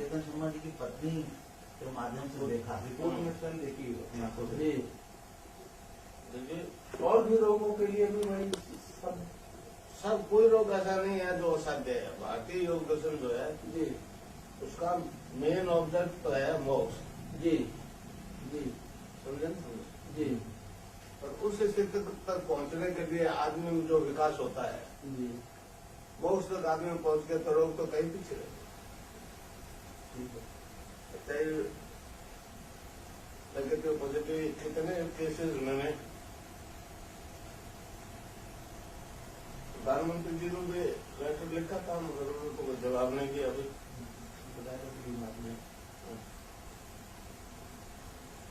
चेतन शर्मा जी की पत्नी के माध्यम से देखा, रिपोर्ट में स्वयं देखी अपनी आंखों से। जी देखिए और भी रोगों के लिए भी वही सब कोई रोग ऐसा नहीं है जो असाध्य है। भारतीय योग दर्शन जो है जी उसका मेन ऑब्जेक्ट तो है मोक्ष। जी जी समझे ना? समझे? जी और उस स्थिति तक पहुंचने के लिए आदमी में जो विकास होता है, जी मोक्ष तक आदमी पहुंच गया तो रोग तो कहीं पीछे रहे। नेगेटिव पॉजिटिव कितने केसेस उन्होंने प्रधानमंत्री जी ने भी लेटर लिखा था, मगर उनको कोई जवाब नहीं दिया। अभी आपने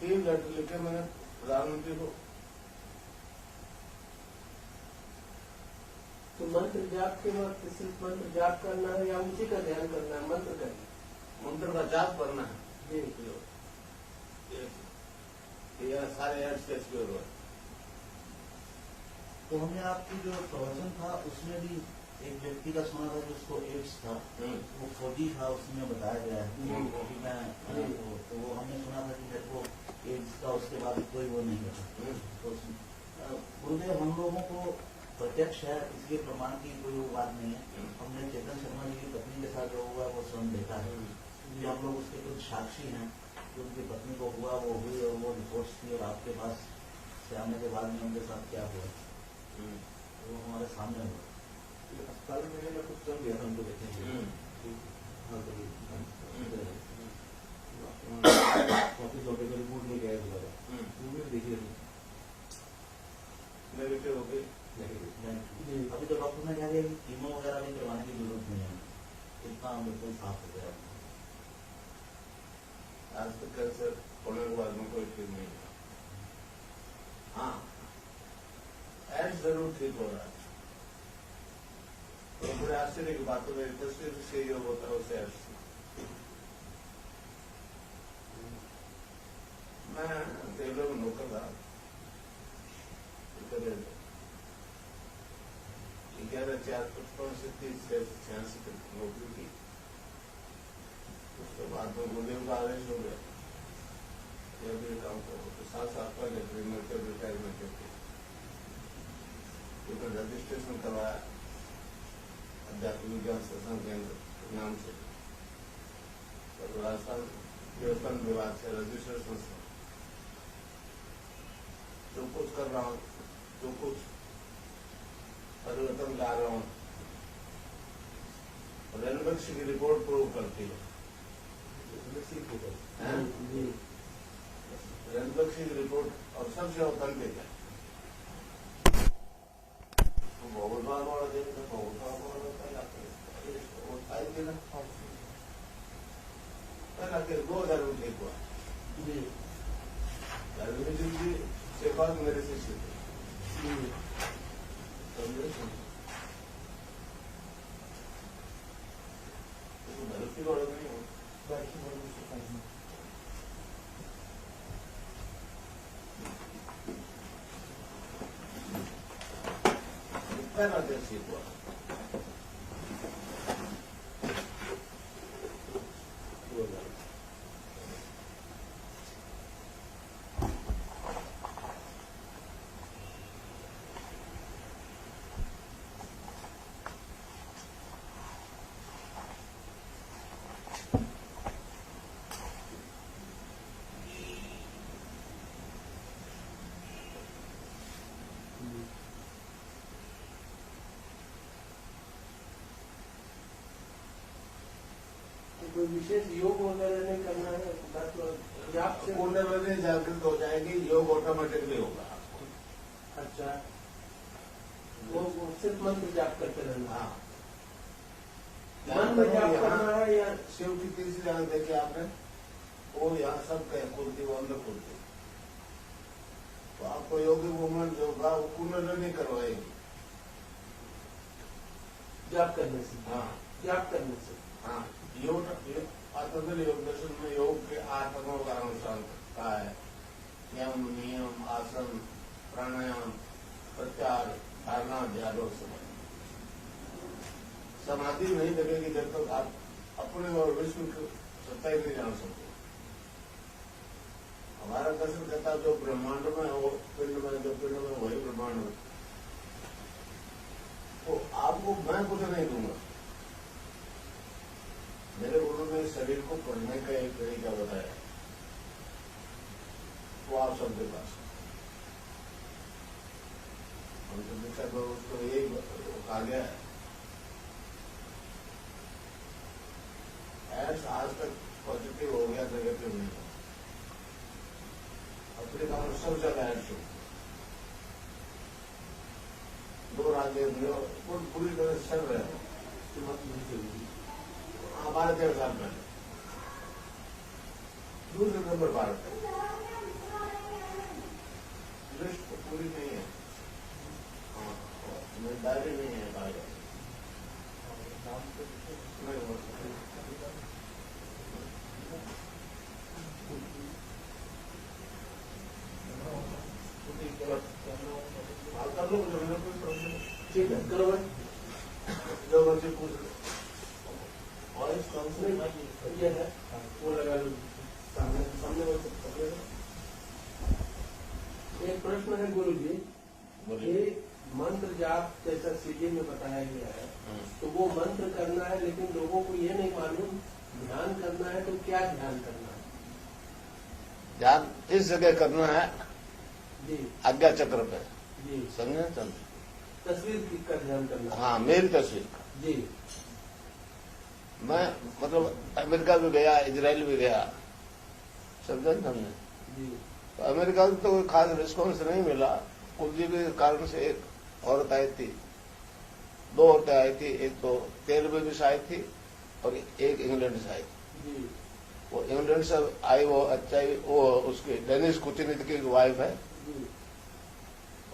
3 लेटर लिखे मैंने प्रधानमंत्री को। तो मंत्र जाप के वक्त सिर्फ मंत्र जाप करना है या उसी का ध्यान करना है? मंत्र करना मंत्र का जाप करना है जी ये सारे एड्स के स्क्योर हुए। तो हमने आपकी जो प्रवचन था उसमें भी एक व्यक्ति का सुना था जिसको एड्स था, वो फौजी था, उसमें बताया गया है कि मैं तो वो हमने सुना था कि मेरे को एड्स का उसके बाद कोई वो नहीं था। तो गुरुदेव हम लोगों को प्रत्यक्ष है, इसलिए प्रमाण की कोई वो बात नहीं है। हमने चेतन शर्मा जी की पत्नी के साथ जो हुआ वो स्वयं देखा है, जो हम लोग उसके कुछ साक्षी हैं। जो उनकी पत्नी को हुआ वो हुई और वो रिपोर्ट्स थी, और आपके पास से आने के बाद में उनके साथ क्या हुआ वो हमारे सामने हुआ। अस्पताल में मैंने कुछ कर दिया था उनको देखेंगे ऑफिस ऑफिस का रिपोर्ट लेके आया दोबारा, वो भी देखिए नेगेटिव हो गई। अभी तो डॉक्टर ने कहा कि कीमो वगैरह भी करवाने की जरूरत नहीं है, इतना बिल्कुल साफ हो गया। आज तक कैंसर होने के बाद में कोई ठीक नहीं है। हाँ एड्स जरूर ठीक हो रहा है। तो बड़े आश्चर्य की बात है, तस्वीर से योग होता है उसे एड्स। मैं रेलवे में नौकर था 11/4/86 तक नौकरी की। उसके बाद में गुरुदेव का आदेश हो गया काम करो, तो 7 का रिटायरमेंट करके रजिस्ट्रेशन करवाया अध्यात्म विज्ञान सत्संग केंद्र नाम से, और राजस्थान देवस्थान विभाग से रजिस्ट्रेशन से जो कुछ कर रहा हूँ, जो कुछ परिवर्तन ला रहा हूँ, रेलवे की रिपोर्ट प्रूव करती है। रेलवे की रिपोर्ट और सबसे ऑथेंटिक है। बहुत बार बड़ा देखते पहला के 2000 में ठीक हुआ जी से बाद मेरे शिष्य थे। भरोसे बड़ा नहीं हो पहला दिन ठीक हुआ। कोई विशेष योग वगैरह नहीं करना है? जाप से पूर्ण जागृत हो जाएगी, योग ऑटोमेटिकली होगा। अच्छा, वो सिर्फ मंत्र जाप करते रहना। हाँ मंत्र जाप करना है या शिव की तीसरी आंख देखी आपने, वो यहाँ सब कहे खुलती, वो अंदर खुलती। तो आपको योगी मूवमेंट जो होगा वो कुंडलिनी करवाएगी जाप करने से। हाँ जाप करने से। हाँ योग आत्मबल योग दर्शन में योग के 8 अंगों का अनुष्ठान कहा है। यम, नियम, आसन, प्राणायाम, प्रत्याहार, धारणा, ध्यान और समाधि नहीं लगेगी जब तक आप अपने और विश्व सत्ता ही नहीं जान सकते। हमारा दर्शन कहता है जो ब्रह्मांड में हो पिंड में, जो पिंड में वही ब्रह्मांड में। तो आपको मैं कुछ नहीं दूंगा। मेरे गुरु ने शरीर को पढ़ने का एक तरीका बताया, वो आप सबके पास हम तो दीक्षा को उसको एक कहा गया है। आज तक पॉजिटिव हो गया, नेगेटिव नहीं हो। अफ्रीका में सब जगह एड्स हो, 2 राज्य पूरी तरह से चल रहे हैं। हमारे 1.5 साल पहले दूसरे नंबर भारत है। लिस्ट तो पूरी नहीं है, डायरी नहीं है भारत कर लो, जो कोई प्रॉब्लम नहीं। ठीक है, करो भाई। जो मर्जी पूछ लो। और इस नहीं, ये है, वो लगा लो सामने सामने वो पकड़े। एक प्रश्न है गुरु जी, बोलिए। कि मंत्र जाप जैसा सीढ़ी में बताया गया है, तो वो मंत्र करना है, लेकिन लोगों को ये नहीं मालूम ध्यान करना है तो क्या ध्यान करना है। ध्यान इस जगह करना है, जी आज्ञा चक्र पे, जी, समझे चल। तस्वीर का ध्यान करना है। हाँ, मेरी तस्वीर का। जी मैं मतलब अमेरिका भी गया, इजराइल भी गया, समझे हमने। जी तो अमेरिका में तो कोई खास रिस्पॉन्स नहीं मिला। कुलदीप के कारण से एक औरत आई थी, 2 औरतें आई थी, एक तो तेलुगु से आई थी और एक इंग्लैंड से आई थी। जी वो इंग्लैंड से आई, वो अच्छा वो उसकी डेनिस कुचिनित की वाइफ है, जी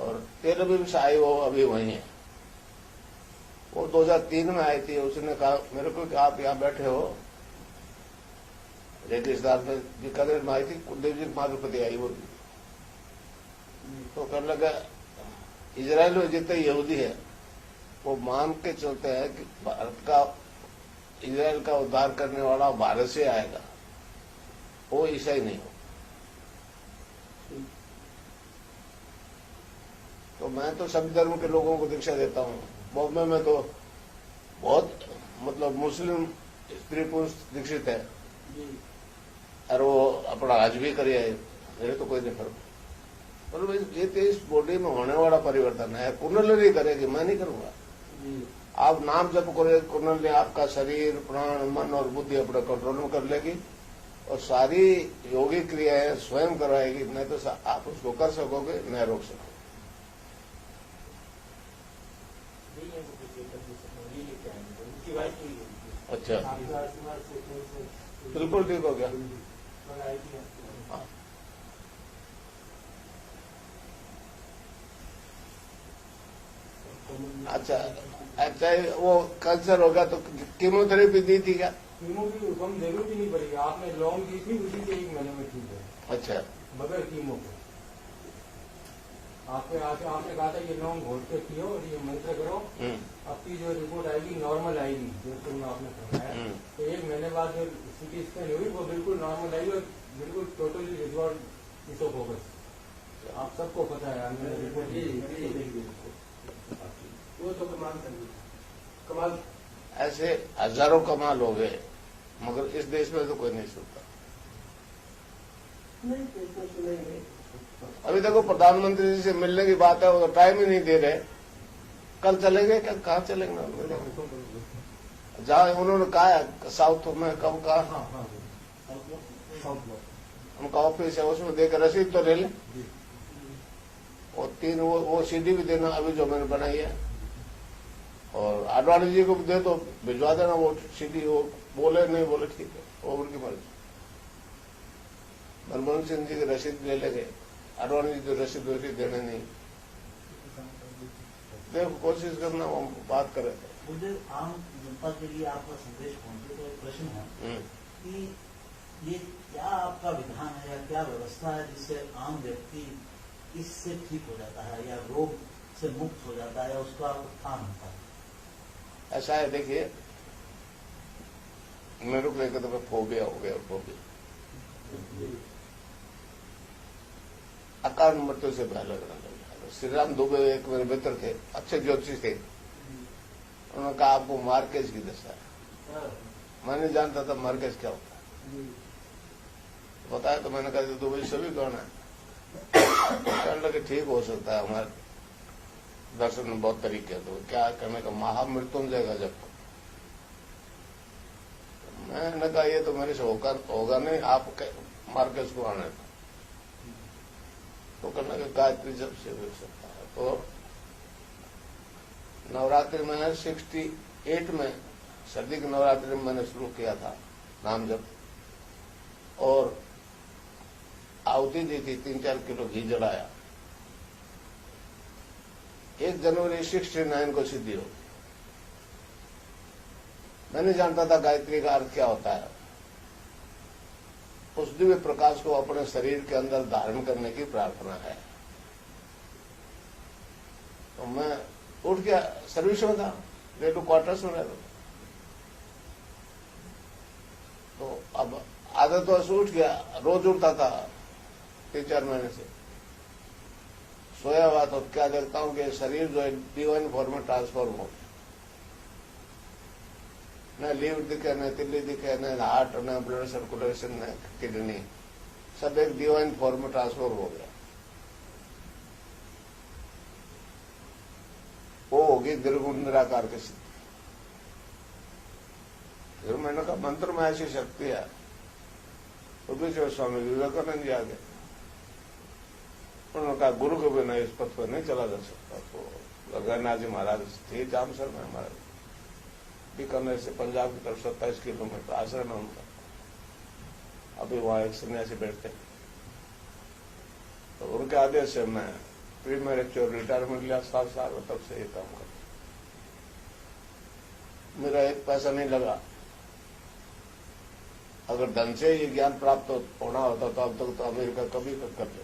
और तेलुगु से आई वो अभी वही है। वो 2003 में आई थी। उसने कहा मेरे को कि आप यहाँ बैठे हो रेगिस्तान में, बीकानेर में आई थी, कुलदीप जी माधुपति आई वो। तो कहने लगा इजराइल में जितने यहूदी है वो मान के चलते हैं कि भारत का, इजराइल का उद्धार करने वाला भारत से आएगा, वो ईसाई नहीं हो। तो मैं तो सभी धर्म के लोगों को दीक्षा देता हूँ। बॉम्बे में तो बहुत मतलब मुस्लिम स्त्री पुरुष दीक्षित है, जी और वो अपना आज भी करे, मेरे तो कोई नहीं फर्क। और ये तो इस बॉडी में होने वाला परिवर्तन है। कुंडली करेगी, मैं नहीं करूंगा। जी आप नाम जप करोगे, कुंडली आपका शरीर, प्राण, मन और बुद्धि अपने कंट्रोल में कर लेगी, और सारी योगी क्रियाएं स्वयं करवाएगी। नहीं तो आप उसको कर सकोगे, न रोक सकोगे। अच्छा, बिल्कुल ठीक हो गया। अच्छा अच्छा, वो कैंसर हो गया तो कीमोथेरेपी दी थी क्या? कीमो की कम जरूरत ही नहीं पड़ेगी। आपने लौंग दी थी, उसी से 1 महीने में ठीक है, अच्छा, बगैर कीमो के। आपने कहा था ये लौंग घोट के पियो और ये मंत्र करो, आपकी जो रिपोर्ट आएगी नॉर्मल आएगी, जो आपने करवाया। तो 1 महीने बाद जो सीटी स्कैन हुई वो बिल्कुल नॉर्मल आई, और बिल्कुल टोटली रिजॉल्व इसोफोकस। आप सबको पता है, हमने रिपोर्ट वो तो कमाल कर दी, कमाल। ऐसे हजारों कमाल हो गए, मगर इस देश में तो कोई नहीं सुनता। नहीं इसमें सुनेंगे। अभी देखो प्रधानमंत्री जी से मिलने की बात है, वो टाइम ही नहीं दे रहे। कल चलेंगे क्या? कहाँ चलेंगे? जहाँ उन्होंने कहा है साउथ में, कब कहा उनका ऑफिस है, उसमें देकर रसीद तो ले लें, और 3 वो सीडी भी देना अभी जो मैंने बनाई है, और आडवाणी जी को भी दे तो भिजवा देना वो सीडी। वो बोले नहीं बोले ठीक है, वो उनकी मर्जी। मनमोहन सिंह जी की रसीद ले लेंगे, आडवाणी जी तो रसीद देने नहीं। देखो कोशिश करना, वो बात करें। मुझे आम जनता के लिए आपका संदेश पहुंचे तो एक प्रश्न है कि ये क्या आपका विधान है या क्या व्यवस्था है जिससे आम व्यक्ति इससे ठीक हो जाता है या रोग से मुक्त हो जाता है या उसका उत्थान होता है? ऐसा है, देखिए मेरे को एक दफे फोबिया हो गया, फोबिया अकाल मृत्यु से भय लगने लगा। श्री राम दुबे एक मेरे मित्र थे, अच्छे ज्योतिषी थे, उन्होंने कहा आपको मार्केज की दशा है। मैं नहीं जानता था मार्केज क्या होता है, बताया तो मैंने कहा दुबई सभी कौन है, कहने लगे ठीक हो सकता है, हमारे दर्शन में बहुत तरीके हैं। तो क्या करने का, महामृत्युंजय का जब मैंने कहा ये तो मेरे से होगा नहीं, आप मार्केज को आने दो। तो कहने का गायत्री जब से हो सकता है। तो नवरात्रि में 68 में, सर्दी की नवरात्रि में मैंने शुरू किया था नाम जप, और आहुति दी थी, 3-4 किलो घी जलाया। 1 जनवरी 69 को सिद्धि हो गई। मैं नहीं जानता था गायत्री का अर्थ क्या होता है। उस दिव्य प्रकाश को अपने शरीर के अंदर धारण करने की प्रार्थना है। तो मैं उठ गया, सर्विस में था, रेलवे क्वार्टर्स में रहता। तो अब आदत तो ऐसे उठ गया, रोज उठता था 3-4 महीने से, सोया हुआ। तो क्या देखता हूं कि शरीर जो है डिवाइन फॉर्म में ट्रांसफॉर्म हो गया। न लीवर दिखे, न तिल्ली दिखे, न हार्ट, न ब्लड सर्कुलेशन, न किडनी, सब एक डिवाइन फॉर्म में ट्रांसफर हो गया। वो होगी निर्गुण निराकार की स्थिति। फिर मैंने कहा मंत्र में ऐसी शक्ति है। तो बीच स्वामी विवेकानंद जी आ गए, उन्होंने कहा गुरु के बिना इस पथ पर नहीं चला जा सकता। तो गगननाथ जी महाराज थे जामसर में, हमारे बीकानेर से पंजाब की तरफ 27 किलोमीटर आश्रम है उनका। अभी वहां एक सन्यासी बैठते हैं। तो उनके आदेश से मैं प्री मैरिज रिटायरमेंट लिया, 7 साल, तब से ये काम करता। मेरा 1 पैसा नहीं लगा। अगर धन से ये ज्ञान प्राप्त होना होता तो अब तक तो अमेरिका कभी कर ले।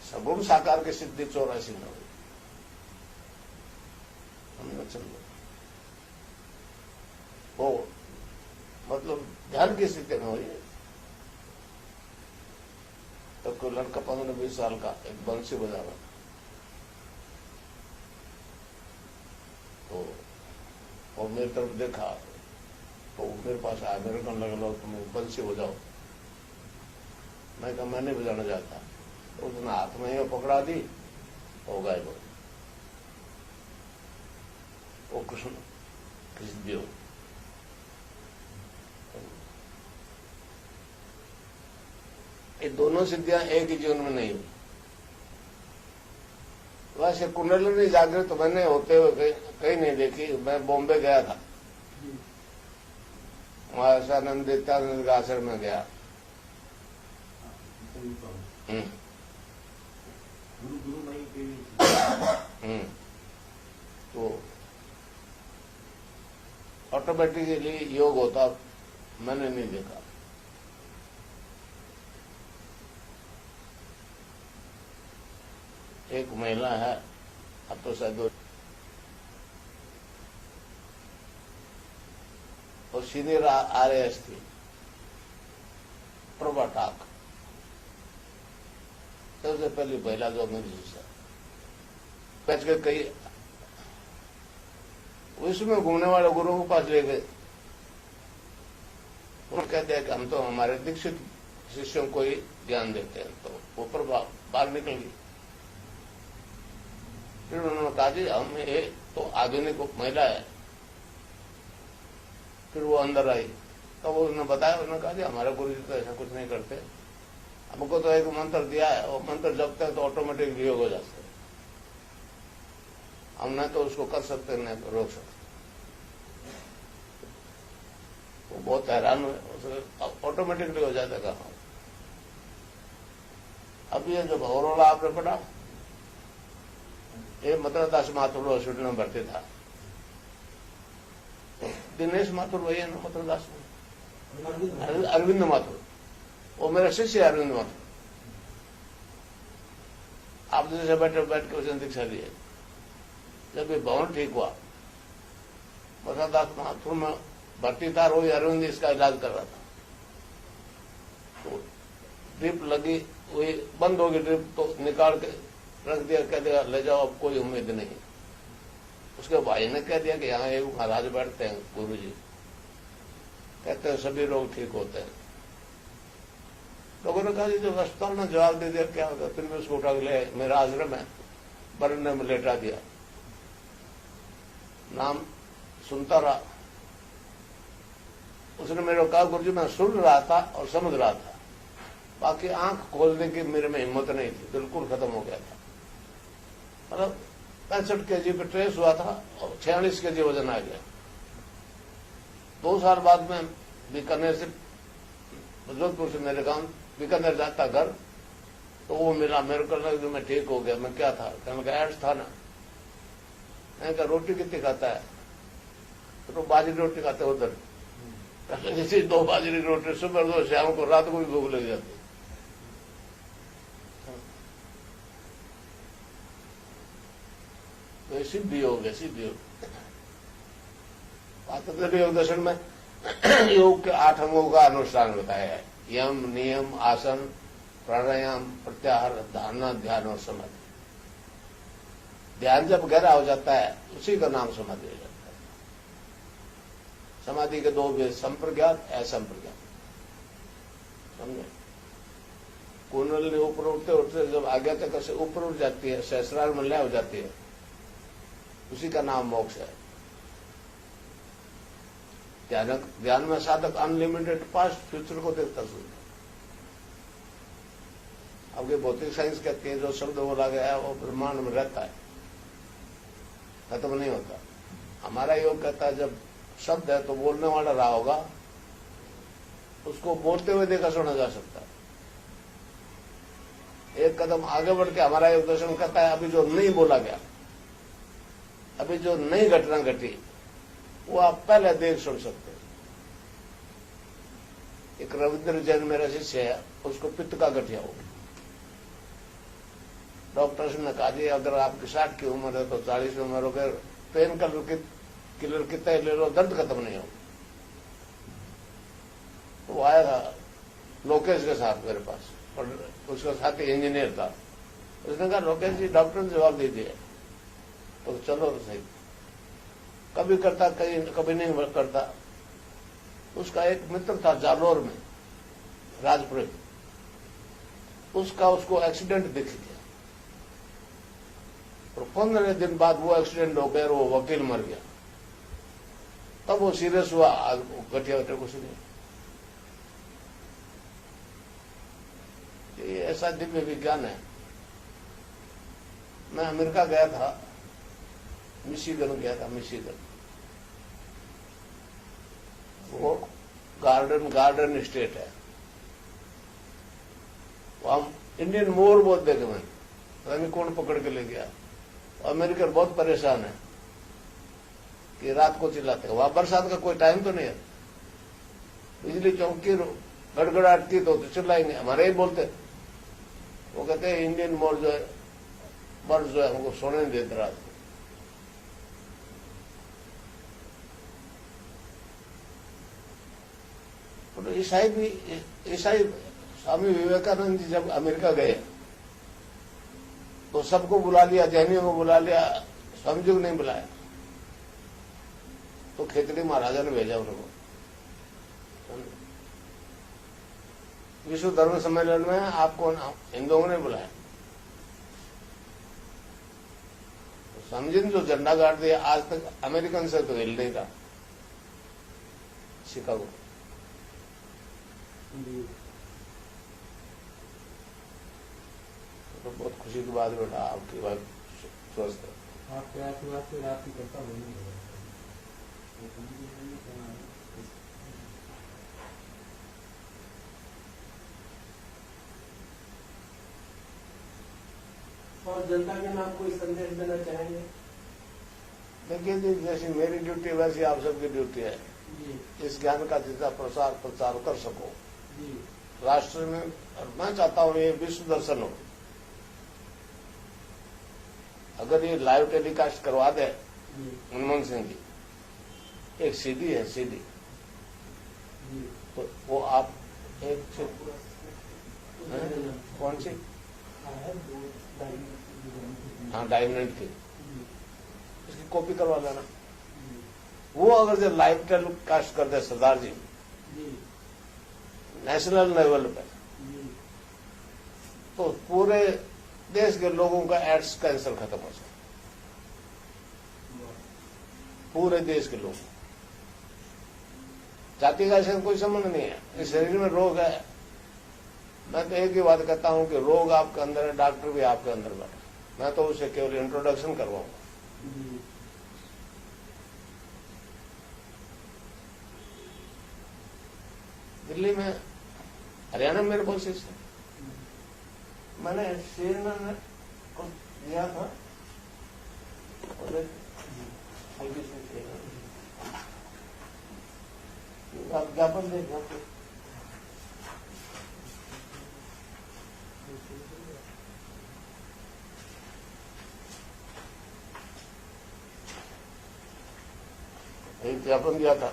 सगुण साकार की सिद्धि 84 में हुई। हमने चल वो मतलब ध्यान की स्थिति में हुई। तो कोई लड़का 15-20 साल का एक बंसी बजा रहा, तो वो मेरी तरफ देखा, तो मेरे पास आया, मेरे को लगा तुम बंसी बजाओ। मैं कहा मैं नहीं बजाना चाहता। तो उसने हाथ में ही पकड़ा दी, हो गए वो कृष्ण की सिद्धि हो। ये दोनों सिद्धियां एक ही जीवन में नहीं हुई। वैसे कुंडलिनी जागृत तो मैंने होते हुए कहीं नहीं देखी। मैं बॉम्बे गया था, वहां सानंद नित्यानंद का आश्रम में गया। तो ऑटोमेटिकली योग होता मैंने नहीं देखा। एक महिला है, अब तो शायद और सीनियर RAS थी, प्रभा ठाक, सबसे पहली महिला जो मेरी शिष्य बैठ के कई उसमें घूमने वाले गुरुओं के पास ले गए। उन्होंने कहते हैं कि हम तो हमारे दीक्षित शिष्यों को ही ज्ञान देते हैं। तो वो प्रभा बाहर निकल गई। फिर उन्होंने कहा जी हम ये तो आधुनिक महिला है। फिर वो अंदर आई, तो वो उन्होंने बताया, उन्होंने कहा जी हमारे गुरु जी तो ऐसा कुछ नहीं करते, हमको तो एक मंत्र दिया है, वो मंत्र जपते हैं तो ऑटोमेटिक योग हो जाते हैं। हम न तो उसको कर सकते न तो रोक सकते। वो बहुत हैरान हुए, ऑटोमेटिकली हो जाता कहा। अब ये जो भवरोला आपने पढ़ा, ये मथुरादास माथुर हॉस्पिटल में भर्ती था। दिनेश माथुर वही है ना मथुरादास में, अरविंद माथुर, वो मेरा शिष्य है अरविंद माथुर। आप जैसे बैठे बैठ के उसने दीक्षा ली है। जब ये भवन ठीक हुआ, बसादास में भर्ती था, रोज अरविंद इसका इलाज कर रहा था। तो ड्रिप लगी, वही बंद होगी ड्रिप, तो निकाल के रख दिया, कह दिया ले जाओ, अब कोई उम्मीद नहीं। उसके भाई ने कह दिया कि यहाँ एक महाराज बैठते हैं गुरु जी, कहते हैं सभी रोग ठीक होते हैं। लोगों ने कहा जी जब अस्पताल ने जवाब दे दिया क्या होगा, फिर मैं उसको उठा के ले मेरा आश्रम है, बरंडे में लेटा दिया, नाम सुनता रहा। उसने मेरे को कहा गुरु जी मैं सुन रहा था और समझ रहा था, बाकी आंख खोलने की मेरे में हिम्मत नहीं थी, बिल्कुल खत्म हो गया था। मतलब 65 kg पे ट्रेस हुआ था और 46 kg वजन आ गया। 2 साल बाद में बीकानेर से, जोधपुर से मेरे गांव बीकानेर जाता घर, तो वो मिला, मेरे को लगा कि मैं ठीक हो गया। मैं क्या था, कहने का एड्स था ना। मैंने कहा रोटी कितनी खाता है, तो बाजरी रोटी खाते उधर। जैसे 2 बाजरी रोटी सुबह 2, शाम को, रात को भी भूख लग जाती। तो सिद्धि योग है, सिद्धि योग। पातंजलि योग दर्शन में योग के 8 अंगों का अनुष्ठान बताया है। यम, नियम, आसन, प्राणायाम, प्रत्याहार, धारणा, ध्यान और समाधि। ध्यान जब गहरा हो जाता है उसी का नाम समाधि हो जाता है। समाधि के 2 भेद, संप्रज्ञात, असंप्रज्ञात। समझे? कुंडली ऊपर उठते उठते जब आज्ञा तक से ऊपर उठ जाती है, सहस्रार में लय हो जाती है, उसी का नाम मोक्ष है। ध्यान में साधक अनलिमिटेड पास्ट फ्यूचर को देखता सुनता। अब ये भौतिक साइंस कहती है जो शब्द बोला गया है वो ब्रह्मांड में रहता है, खत्म नहीं होता। हमारा योग कहता है जब शब्द है तो बोलने वाला रहा होगा, उसको बोलते हुए देखा सुना जा सकता है। एक कदम आगे बढ़ के हमारा योग दर्शन कहता है अभी जो नहीं बोला गया, अभी जो नई घटना घटी, वो आप पहले देख सुन सकते हैं। एक रविंद्र जैन मेरा शिष्य है, उसको पित्त का गठिया हो गया। डॉक्टर ने कहा जी अगर आपकी 60 की उम्र है तो 40 की उम्र हो गए, पेन किलर कितना ले लो, दर्द खत्म नहीं होगा। तो वो आया था लोकेश के साथ मेरे पास, और उसका साथी इंजीनियर था। उसने कहा लोकेश जी डॉक्टर ने जवाब दे दिया, तो चलो तो सही। कभी करता कभी नहीं करता। उसका एक मित्र था जालोर में, राजपुर, उसको एक्सीडेंट दिख गया और 15 दिन बाद वो एक्सीडेंट हो गया और वो वकील मर गया। तब वो सीरियस हुआ, गठिया वठिया कुछ नहीं। ये ऐसा दिव्य विज्ञान है। मैं अमेरिका गया था, मिशिगन गया था, मिशिगन। वो गार्डन स्टेट है। वहां इंडियन मोर बहुत देखे मैंने, पता नहीं कौन पकड़ के ले गया। अमेरिकन बहुत परेशान है कि रात को चिल्लाते हैं। वहां बरसात का कोई टाइम तो नहीं है, बिजली चौकी गड़गड़ाहट की तो चिल्लाएंगे, हमारे ही बोलते। वो कहते हैं इंडियन मोर जो है, बर्ड जो है हमको सोने नहीं देते रात। तो ईसाई स्वामी विवेकानंद जी जब अमेरिका गए तो सबको बुला लिया, जैनियों को बुला लिया, स्वामी जी को नहीं बुलाया। तो खेतड़ी महाराजा ने भेजा उनको। विश्व धर्म सम्मेलन में आपको हिंदुओं ने बुलाया। स्वामी जी ने जो झंडा गाड़ दिया, आज तक अमेरिकन से तो हिल नहीं रहा। शिकागो तो बहुत खुशी की बात बेटा, आपकी बात स्वस्थ है। आपके आशीर्वाद से रात की करता नहीं है। और जनता के नाम कोई संदेश देना चाहेंगे? देखिए जी, जैसी मेरी ड्यूटी वैसी आप सबकी ड्यूटी है। इस ज्ञान का जितना प्रचार कर सको राष्ट्र में। और मैं चाहता हूँ ये विश्व दर्शन हो। अगर ये लाइव टेलीकास्ट करवा दे जी मनमोहन सिंह जी, एक सीडी है सीडी, जी तो वो आप एक से कौन सी, हाँ 2.5 मिनट की, इसकी कॉपी करवा देना। वो अगर जो लाइव टेलीकास्ट कर दे सरदार जी नेशनल लेवल पे, तो पूरे देश के लोगों का एड्स कैंसर खत्म हो जाए, पूरे देश के लोग। जाति का इससे कोई संबंध नहीं है, इस शरीर में रोग है। मैं तो एक ही बात कहता हूं कि रोग आपके अंदर है, डॉक्टर भी आपके अंदर बैठा, मैं तो उसे केवल इंट्रोडक्शन करवाऊंगा। दिल्ली में, हरियाणा में मेरे कोशिश है, मैंने शेरमैन को दिया था और आप ज्ञापन दें ज्ञापन, एक ज्ञापन दिया था।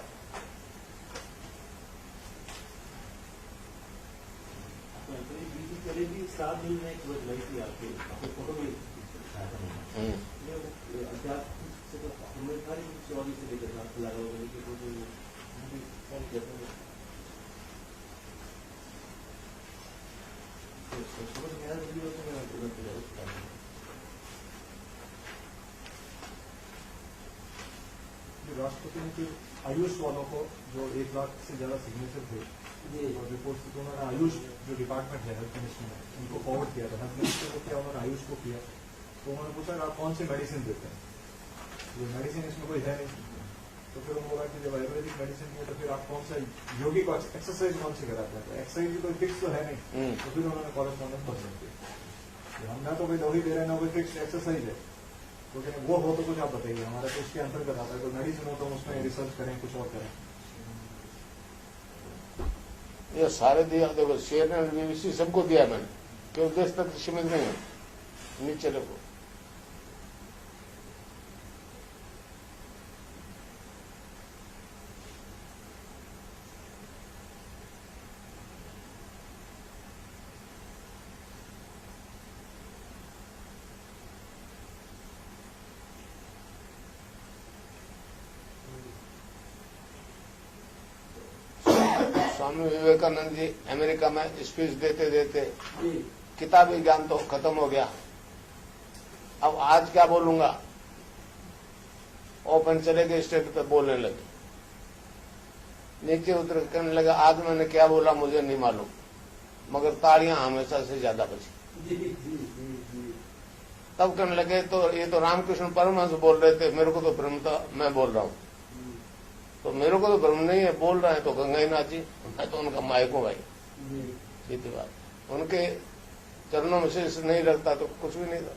करीबी 7 दिन में एक बात लगी थी आपकी फोटो भी अध्यात्म से तो हमें सारी चौबीस से लेकर आपको लगा होगा कि फोटो राष्ट्रपति ने फिर आयुष वालों को जो 1 लाख से ज्यादा सिग्नेचर थे और रिपोर्ट तो उन्होंने आयुष जो डिपार्टमेंट है हेल्थ मिनिस्टर में उनको फॉरवर्ड किया था। हेल्थ मिनिस्टर को किया, उन्होंने आयुष को किया, तो उन्होंने पूछा आप कौन सी मेडिसिन देते हैं, ये मेडिसिन इसमें कोई है नहीं। तो फिर उन्होंने बोला कि जब आयुर्वेदिक मेडिसिन है तो फिर आप कौन सा योगी को एक्सरसाइज कौन सी कराते हैं, तो एक्सरसाइज भी कोई फिक्स तो है नहीं। तो फिर उन्होंने कॉरेस्पॉन्डेंट पसंद किया, हम ना तो कोई दवाई दे रहे हैं ना कोई फिक्स एक्सरसाइज है, तो वो हो तो कुछ आप बताइए, हमारा तो उसके अंतर्गत आता है। कोई मेडिसिन हो तो हम उसमें रिसर्च करें, कुछ और करें। ये सारे दिया, देखो शेयर बीबीसी सबको दिया मैंने, क्यों देश तक सीमित नहीं है, नीचे लोगों। स्वामी विवेकानंद जी अमेरिका में स्पीच देते देते किताबी ज्ञान तो खत्म हो गया। अब आज क्या बोलूंगा, ओपन चले गए, स्टेज पे बोलने लगे, नीचे उतर करने लगा, आज मैंने क्या बोला मुझे नहीं मालूम, मगर ताड़ियां हमेशा से ज्यादा बची। तब कहने लगे तो ये तो रामकृष्ण परमहंस बोल रहे थे, मेरे को तो भ्रम था, मैं बोल रहा हूं। तो मेरे को तो भ्रम नहीं है, बोल रहे हैं तो गंगाईनाथ जी, मैं तो उनका माइक हूं भाई, सीधी बात। उनके चरणों में शीश नहीं रखता तो कुछ भी नहीं था।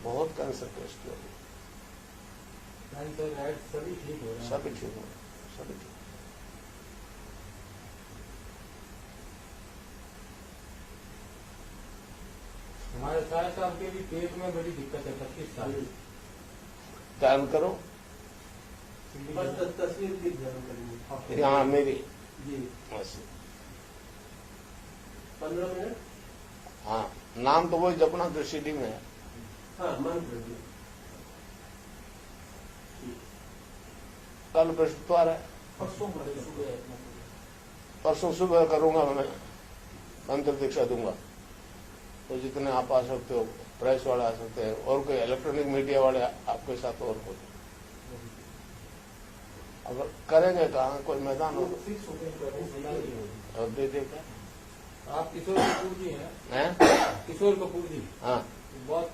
बहुत कैंसर टेस्ट हो गया, सभी ठीक हो रहे हैं, सभी ठीक हो, सभी ठीक। हमारे साथ साहब के भी पेट में बड़ी दिक्कत है, 25 साल। ध्यान करो, बस तस्वीर की ध्यान करेंगे यहाँ मेरी जी, बस। 15 मिनट। हाँ, नाम तो वही जपना जो सीडी में है। हाँ, मंत्र जी। कल बृहस्पतिवार है, परसों सुबह करूंगा, मैं मंत्र दीक्षा दूंगा। तो जितने आप आ सकते हो, प्रेस वाले आ सकते हैं, और कोई इलेक्ट्रॉनिक मीडिया वाले आपके साथ, और कोई अगर करेंगे कहाँ कोई मैदान हो और दे देगा। आप किशोर कपूर जी हैं, किशोर कपूर जी, हाँ, बहुत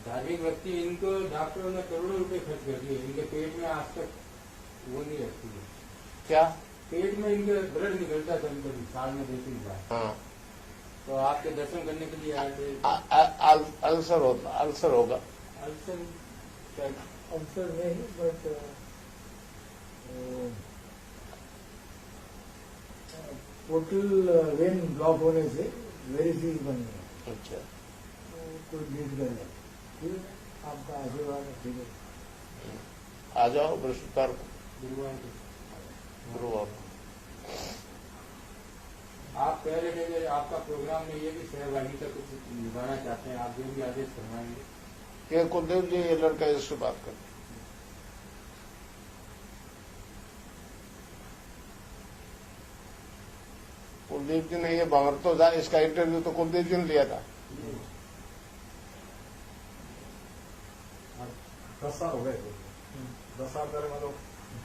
धार्मिक व्यक्ति, इनको डॉक्टरों ने करोड़ों रुपए खर्च कर दिए, इनके पेट में आज तक वो नहीं रखती है, क्या पेट में इनके ब्लड निकलता था कभी साल में 2-3 बार। हाँ, तो आपके दर्शन करने के लिए आए थे। अल्सर होगा, अल्सर अल्सर नहीं, बट पोर्टल वेन ब्लॉक होने से वेरी चीज बन गया, अच्छा, कोई लीड कर नहीं। ठीक है, आपका आशीर्वाद है, ठीक है। आ जाओ बृहस्पतिवार को, गुरुवार को गुरुवार को। आप कह रहे थे कि आपका प्रोग्राम में ये भी सहभागिता कुछ निभाना चाहते हैं, आप जो भी आदेश फरमाएंगे। ये कुलदीप जी, ये लड़का इससे बात कर। कुलदीप जी ने ये बावर तो था, इसका इंटरव्यू तो कुलदीप जी ने लिया था। 10 साल हो गए थे। 10 साल पहले मतलब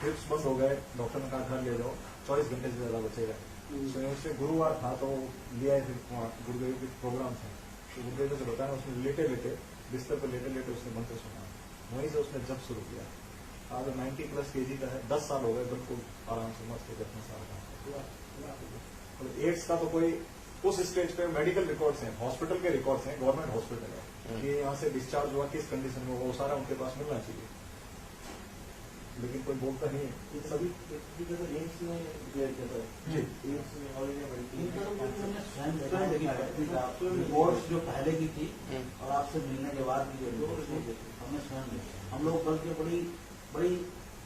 ट्रिप्स बंद हो गए, डॉक्टर ने कहा घर ले जाओ, 24 घंटे से ज्यादा बचेगा। तो उससे गुरुवार था तो लिया है, वहाँ गुरुदेव के प्रोग्राम थे, तो गुरुदेव से बताया, उसने लेटे लेटे बिस्तर पर लेटे लेटे उसने मंत्र सुना, वहीं से उसने जब शुरू किया। आज 90+ kg का है, 10 साल हो गए, बिल्कुल आराम से मस्त होकर अपना सारा काम। एड्स का तो कोई उस स्टेज पे मेडिकल रिकॉर्ड्स हैं, हॉस्पिटल के रिकॉर्ड्स हैं, गवर्नमेंट हॉस्पिटल है कि यहाँ से डिस्चार्ज हुआ किस कंडीशन में, वो सारा उनके पास मिलना चाहिए, लेकिन कोई बोलता नहीं है। सभी एम्स में जी इनका तो मैंने स्वयं देखा है कि रिपोर्ट्स जो पहले की थी और आपसे मिलने के बाद की जो रिपोर्ट्स हमने स्वयं देखा। हम लोग बल्कि बड़ी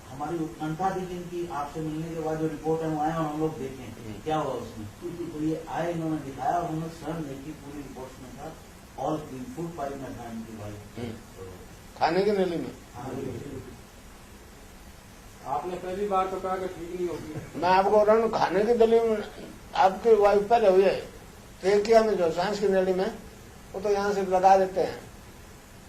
हमारी उत्कंठा थी कि इनकी आपसे मिलने के बाद जो रिपोर्ट है वो आए और हम लोग देखें क्या हुआ उसमें। तो ये आए, इन्होंने दिखाया और हमने स्वयं देखी, पूरी रिपोर्ट्स में था, ऑल क्लीन, फूड पाइप में था इनकी भाई, खाने की नली में। आपने पहली बार तो कहा कि ठीक नहीं होगी। मैं आपको बोल रहा हूँ, खाने की नली में आपकी वाइफ पहले हुई है, ट्रेकिया में जो सांस की नली में, वो तो यहाँ से लगा देते हैं,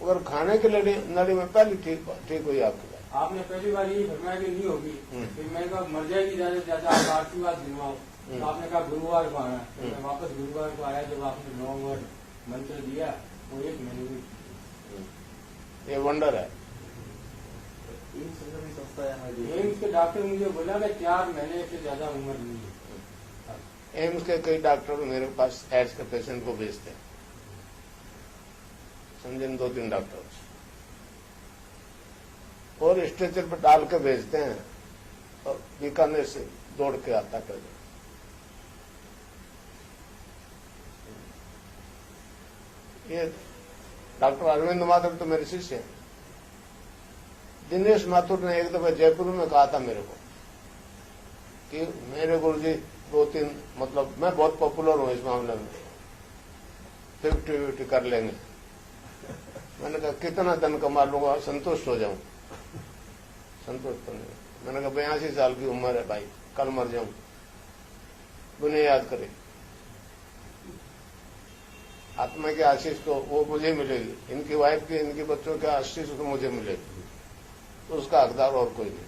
अगर खाने की नली में पहले ठीक हुई आपकी। आपने पहली बार यही फरमाया कि नहीं होगी, फिर मैंने कहा मर जाएगी ज्यादा से ज्यादा, आप आशीर्वाद दिलवाओ। तो आपने कहा गुरुवार को आना, तो मैं वापस गुरुवार को आया, जब आपने 9 वर्ड मंत्र दिया, वो 1 महीने में। ये वंडर है। एम्स के डॉक्टर मुझे बोला कि 4 महीने से ज्यादा उम्र नहीं है। एम्स के कई डॉक्टर मेरे पास एड्स के पेशेंट को भेजते हैं, समझे, 2-3 डॉक्टर, और स्ट्रेचर पर डाल के भेजते हैं, और बीकानेर से दौड़ के आता कर। ये डॉक्टर अरविंद माथुर तो मेरे शिष्य हैं। दिनेश माथुर ने एक दफा जयपुर में कहा था मेरे को कि मेरे गुरुजी 2-3, मतलब मैं बहुत पॉपुलर हूं इस मामले में, 50-50 कर लेंगे। मैंने कहा कितना धन कमा लूंगा, संतुष्ट हो जाऊं। संतुष्ट तो नहीं। मैंने कहा 82 साल की उम्र है भाई, कल मर जाऊं, दुनिया याद करे। आत्मा की आशीष तो वो मुझे मिलेगी, इनकी वाइफ की, इनके बच्चों की आशीष तो मुझे मिलेगी, तो उसका हकदार और कोई नहीं।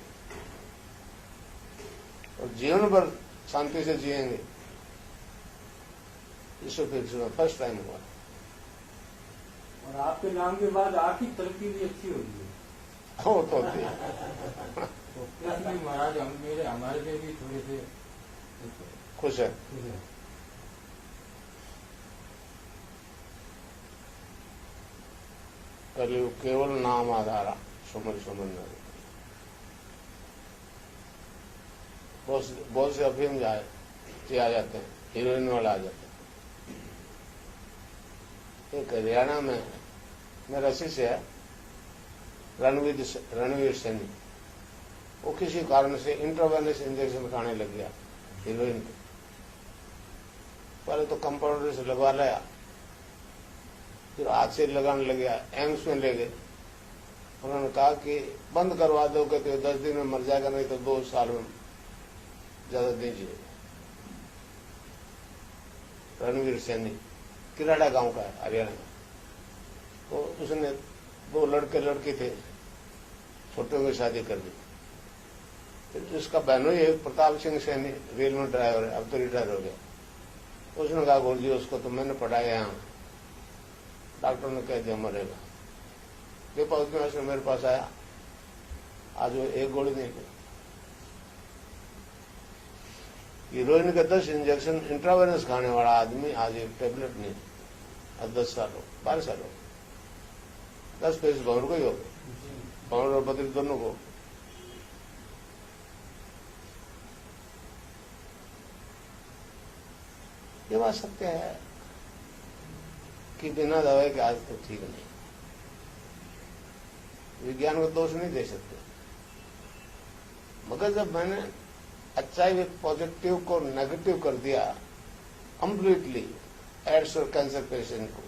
और जीवन भर शांति से जिएंगे, इससे फिर फर्स्ट टाइम हुआ। और आपके नाम के बाद आर्थिक तरक्की भी अच्छी होगी। वो तो होती है। इसलिए महाराज हमारे लिए भी थोड़े से खुश है। कलयुग केवल नाम आधारा, सुमन सुमन नर। बहुत से अफीम आ जाते हैं, हीरोइन वाला आ जाते हैं। एक हरियाणा में मेरा शिष्य है रणवीर सैनी, वो किसी कारण से इंट्रावेनस इंजेक्शन खाने लग गया हीरोइन के। पहले तो कंपाउंडर से लगवा लिया, फिर हाथ से लगाने लग गया, एम्स में ले गए। उन्होंने कहा कि बंद करवा दोगे तो 10 दिन में मर जाएगा, नहीं तो 2 साल में ज्यादा दीजिए। रणवीर सैनी किराड़ा गांव का है हरियाणा में। तो उसने 2 लड़के लड़की थे, छोटों की शादी कर दी। फिर इसका बहनों ही प्रताप सिंह सैनी रेल में ड्राइवर है, अब तो रिटायर हो गया। उसने कहा गुरुजी उसको तो मैंने पढ़ाया यहाँ, डॉक्टर ने कह दिया मरेगा। देखो उस दिन से मेरे पास आया, आज वो 1 गोली नहीं ली। हीरोइन के 10 इंजेक्शन इंट्रावेनस खाने वाला आदमी आज 1 टेबलेट नहीं, आज 10 साल हो, 12 साल हो, 10 पैसे भंवर को ही हो गए, भंवर और बद्री दोनों को। ये बात सत्य है कि बिना दवाई के आज तक ठीक नहीं। विज्ञान को दोष नहीं दे सकते, मगर जब मैंने HIV पॉजिटिव को नेगेटिव कर दिया कंप्लीटली एड्स और कैंसर पेशेंट को,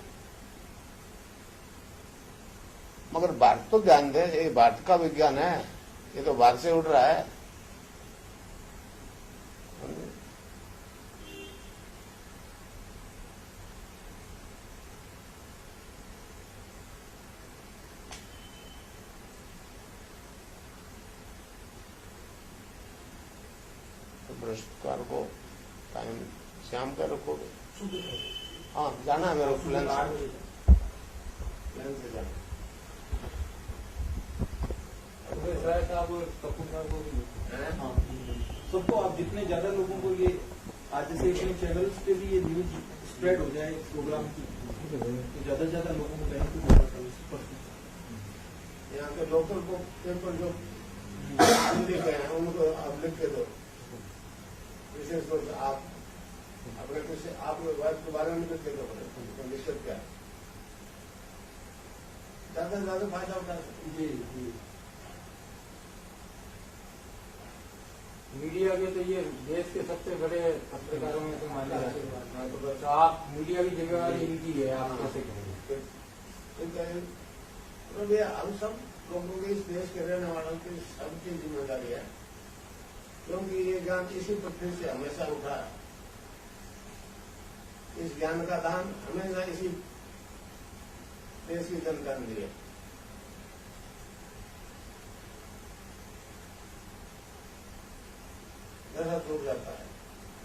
मगर भारत तो ध्यान दे, ये भारत का विज्ञान है, ये तो बाहर से उड़ रहा है। बृहस्पतिवार को टाइम शाम का रखोगे? हाँ, जाना है मेरे प्लान से जाना। सबको आप जितने ज्यादा लोगों को ये आज जैसे अपने चैनल्स पे भी ये न्यूज स्प्रेड हो जाए इस प्रोग्राम की, तो ज्यादा से ज्यादा लोगों को बेनिफिट होगा। यहाँ के लोकल को पेपर जो हिंदी के हैं उनको आप लिख के दो, विशेष तौर से आप अपने किसी आपके वाइफ के बारे में लिख के दो, दिक्कत क्या है, ज्यादा से ज्यादा फायदा उठा सकते। जी जी, मीडिया के तो ये देश के सबसे बड़े पत्रकारों में तो माने जाते हैं, तो आप मीडिया की जिम्मेवारी इनकी है, आप कैसे कहेंगे? हम सब लोगों के, इस देश के रहने वालों की सबकी जिम्मेदारी है, क्योंकि ये ज्ञान इसी पृथ्वी से हमेशा उठा है। इस ज्ञान का दान हमेशा इसी देश की जनता ने दिया। जैसा टूट जाता है,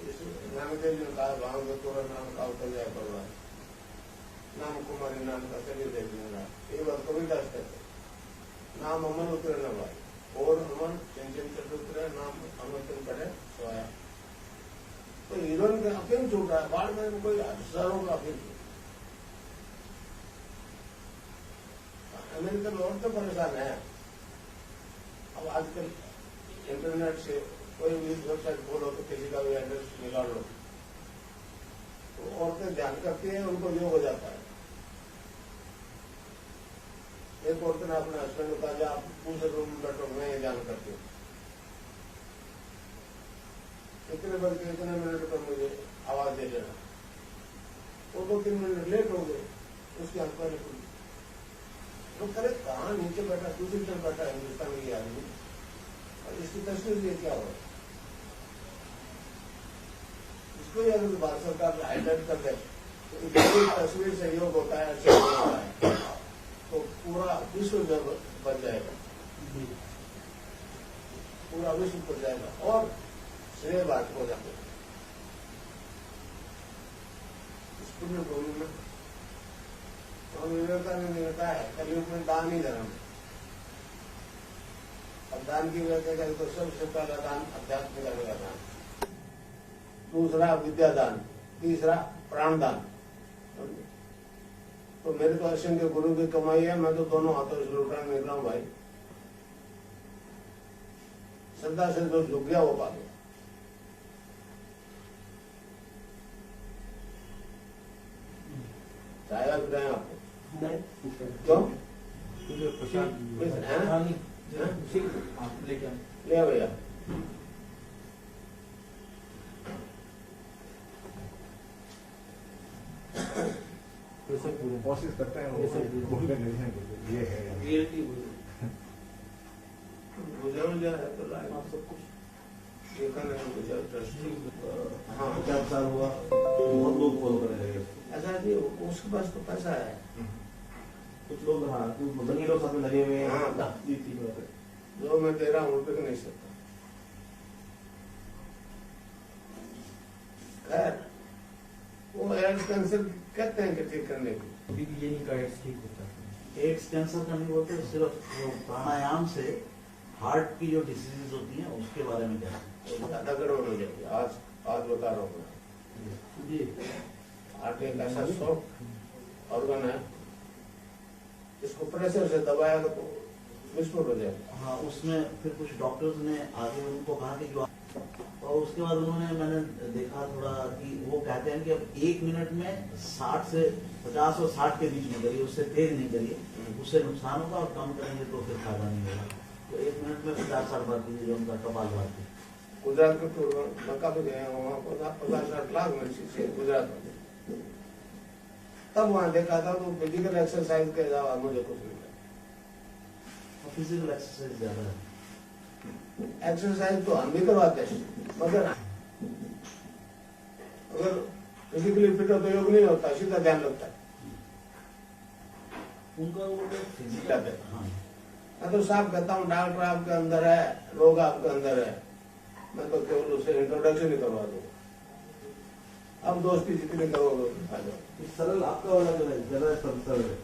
इस नामदेव ने कहा गांव में तोरा नाम का उतर जाए परवाह, नाम कुमारी नाम का शरीर देख लेगा, ये बात कबीरदास कहते। नाम अमर उतरे न भाई, और अमर चिंतन चट उतरे, नाम अमर चल पड़े सोया। तो हीरोइन का अफीम छूट रहा है, बाढ़ में कोई हजारों का अफीम। अमेरिकन और तो परेशान है। अब आजकल इंटरनेट से कोई भी वेबसाइट खोलो तो किसी का भी एड्रेस निकाल लो, तो औरतें ध्यान करती हैं, उनको योग हो जाता है। एक औरत ने अपने हस्बैंड को कहा, आप दूसरे रूम में बैठो, मैं ये ध्यान करती हूँ। इतने बज के इतने मिनट पर मुझे आवाज दे देना। वो 2-3 मिनट लेट हो गए, उसकी हल्का ने खुली। तो करे कहाँ नीचे बैठा, दूसरी तरफ बैठा हिंदुस्तान की आदमी, और इसकी तस्वीर ये क्या हो, इसको ही अगर भारत सरकार हाईलाइट कर दे तो इतनी तस्वीर से योग होता है, अच्छा होता है, तो पूरा विश्व बन जाएगा, पूरा विश्व बन जाएगा और श्रेय बात हो जाते। इस पुण्य भूमि में स्वामी विवेकानंद ने कहा है, कलयुग में दान ही धर्म। अब दान की व्याख्या करें तो सबसे पहला दान अध्यात्म करने का दान, दूसरा विद्यादान, तीसरा प्राणदान। तो मेरे तो असंख्य गुरु की कमाई है, मैं तो दोनों हाथों से लुटाने निकला हूं भाई। श्रद्धा से जो झुक गया वो पा गया। चाय आप बताएं आपको क्यों? ले भैया, कोशिश करते हैं बोलने नहीं है, ये है रियलिटी मुझे है तो लाइव सब कुछ हाँ 4 साल हुआ, बहुत लोग फॉलो करने लगे। अच्छा जी, उसके पास तो पैसा है, कुछ लोग, हाँ कुछ बनी लोग साथ में लगे हुए हैं। हाँ, जो मैं दे रहा हूँ बिक नहीं सकता। खैर, वो एड्स कैंसर कहते हैं कि ठीक करने की, ये नहीं का एड्स ठीक होता है। एड्स कैंसर का नहीं बोलते, सिर्फ प्राणायाम से हार्ट की जो डिसीजेज होती हैं उसके बारे में क्या है। ज्यादा गड़बड़ हो जाएगी। आज बता रहा हूँ जी, हार्ट एक ऐसा सॉफ्ट ऑर्गन है, इसको प्रेशर से दबाएगा तो विस्फोट हो जाएगा। हाँ, उसमें फिर कुछ डॉक्टर्स ने आगे उनको कहा कि जो, और उसके बाद उन्होंने, मैंने देखा थोड़ा कि वो क्या चाहते हैं कि अब 1 मिनट में 60 से 50 और 60 के बीच में करिए, उससे तेज नहीं करिए, उससे नुकसान होगा, और कम करेंगे तो फिर फायदा नहीं होगा। तो 1 मिनट में 50-60 बार कीजिए, जो उनका कपाल भाती। गुजरात के टूर मक्का पे गए, वहाँ 50-60 लाख मनुष्य थे गुजरात में। तब वहाँ देखा था तो फिजिकल एक्सरसाइज के अलावा मुझे कुछ नहीं लगा। फिजिकल एक्सरसाइज ज्यादा है। एक्सरसाइज तो हम भी करवाते हैं, मगर अगर फिजिकली फिट हो तो योग नहीं होता, सीधा ध्यान लगता है। उनका वो फिजिकल जाते हैं। हाँ, मैं तो साफ कहता हूँ, डॉक्टर आपके अंदर है, रोग आपके अंदर है, मैं तो केवल उसे इंट्रोडक्शन ही करवा दूंगा। अब दोस्ती जितनी करोगे उतना फायदा। सरल आपका वाला जो है ज्यादा सरल है।